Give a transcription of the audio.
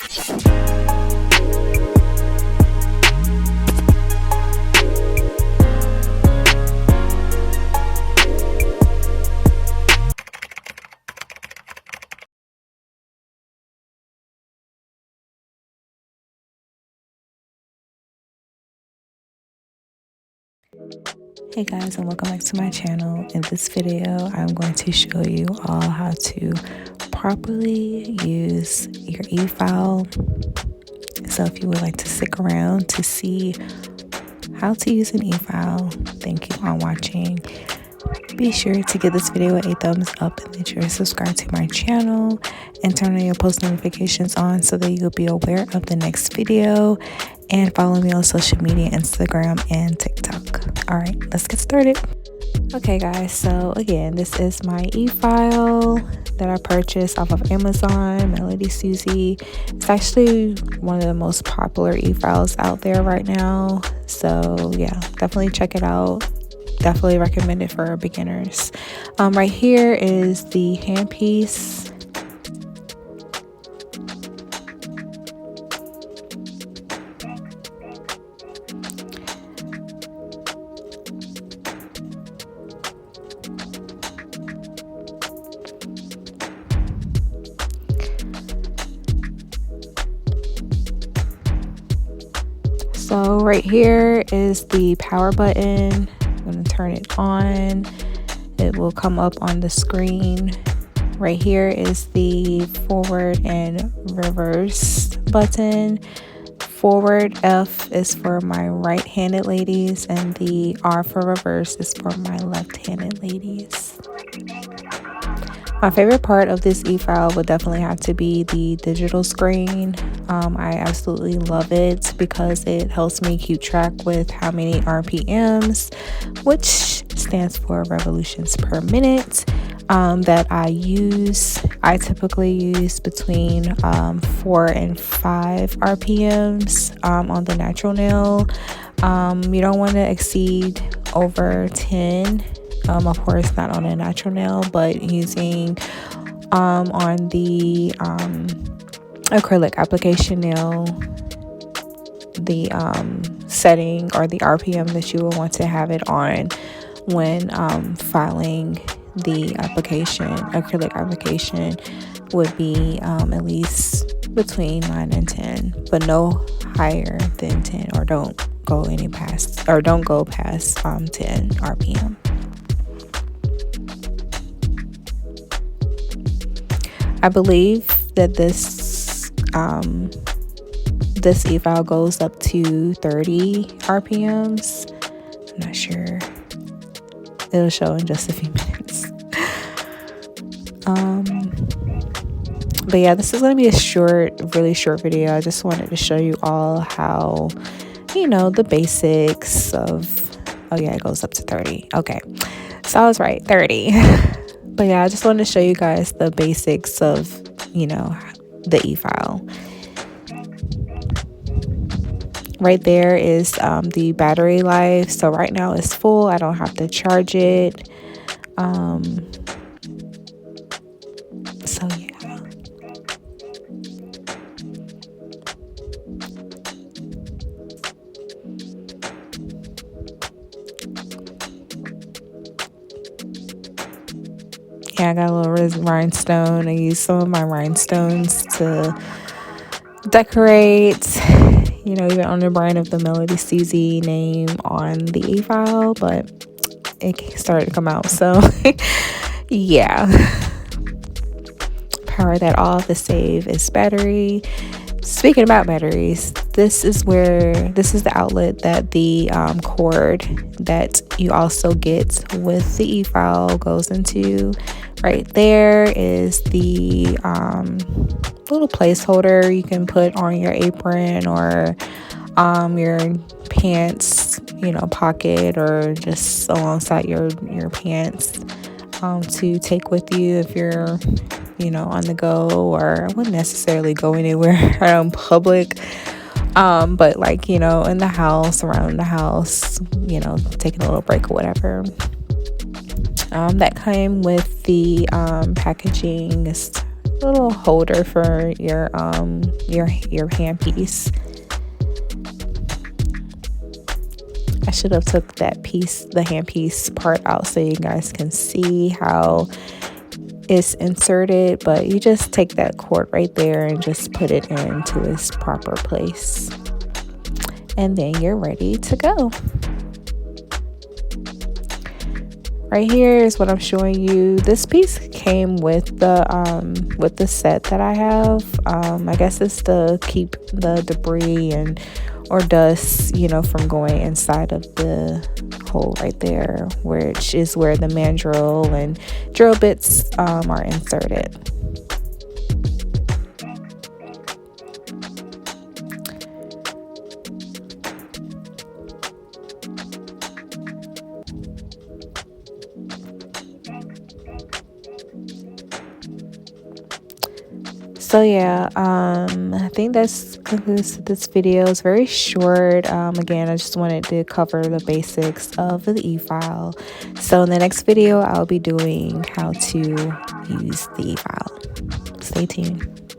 Hey guys, and welcome back to my channel. In this video I'm going to show you all how to properly use your e-file. So if you would like to stick around to see how to use an e-file, thank you for watching. Be sure to give this video a thumbs up and make sure to subscribe to my channel and turn on your post notifications on so that you'll be aware of the next video, and follow me on social media, Instagram and TikTok. All right, let's get started. Okay guys, so again, this is my e-file that I purchased off of Amazon, Melody Susie. It's actually one of the most popular e-files out there right now. So yeah, definitely check it out. Definitely recommend it for beginners. Right here is the handpiece. So right here is the power button. I'm going to turn it on. It will come up on the screen. Right here is the forward and reverse button. Forward F is for my right-handed ladies, and the R for reverse is for my left-handed ladies. My favorite part of this e-file would definitely have to be the digital screen. I absolutely love it because it helps me keep track with how many RPMs, which stands for revolutions per minute, that I use. I typically use between 4 and 5 RPMs on the natural nail. You don't want to exceed over 10. Of course not on a natural nail, but using on the acrylic application nail, the setting or the RPM that you will want to have it on when filing the acrylic application would be at least between 9 and 10, but no higher than 10, or don't go past 10 RPM. I believe that this e-file goes up to 30 RPMs. I'm not sure. It'll show in just a few minutes. But yeah, this is going to be a really short video. I just wanted to show you all how, the basics of, oh yeah, it goes up to 30. Okay, so I was right, 30. But yeah, I just wanted to show you guys the basics of, the e-file. Right there is the battery life. So right now it's full. I don't have to charge it. So yeah. Yeah, I got a little rhinestone. I used some of my rhinestones to decorate, even on the brand of the Melody Susie name on the e-file, but it started to come out, so yeah. Power that off. The save is battery. Speaking about batteries, this is the outlet that the cord that you also get with the e-file goes into. Right there is the little placeholder you can put on your apron or your pants, pocket, or just alongside your pants, to take with you if you're on the go, or I wouldn't necessarily go anywhere in public, but like in the house, around the house, taking a little break or whatever. That came with the packaging. It's little holder for your handpiece. I should have took that piece, the handpiece part out, so you guys can see how it's inserted, but you just take that cord right there and just put it into its proper place, and then you're ready to go. Right here is what I'm showing you. This piece came with the set that I have. I guess it's to keep the debris and or dust, you know, from going inside of the hole right there, which is where the mandrel and drill bits are inserted. So yeah, I think that's concludes this video. It's very short. Again, I just wanted to cover the basics of the e-file. So in the next video, I'll be doing how to use the e-file. Stay tuned.